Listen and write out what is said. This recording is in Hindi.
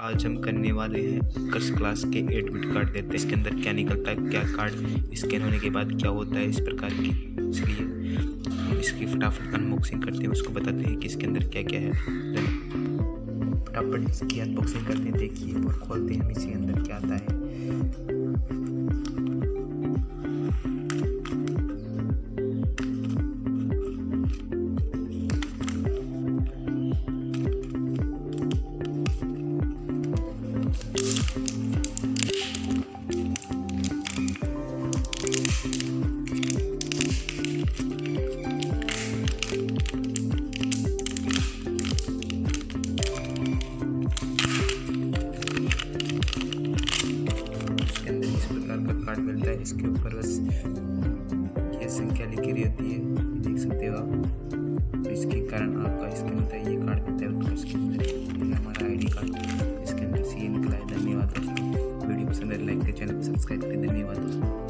आज हम करने वाले हैं 10 क्लास के 8 बिट कार्ड देते हैं। इसके अंदर क्या निकलता है, क्या कार्ड स्कैन होने के बाद क्या होता है इस प्रकार की। इसलिए हम इसकी फटाफट अनबॉक्सिंग करते हैं, उसको बताते हैं कि इसके अंदर क्या क्या है। फटाफट इसकी अनबॉक्सिंग करते हैं, देखिए और खोलते हैं हम इसके अंदर क्या आता है। कार्ड मिलता है, इसके ऊपर बस ये संख्या लिखी रही होती है, देख सकते हो आप। इसके कारण आपका इसके अंदर ये कार्ड मिलता है, तो इसके अंदर ये हमारा आईडी कार्ड इसके अंदर से ये निकला है। धन्यवाद दोस्तों, वीडियो पसंद है लाइक करें, चैनल को सब्सक्राइब करें। धन्यवाद दोस्तों।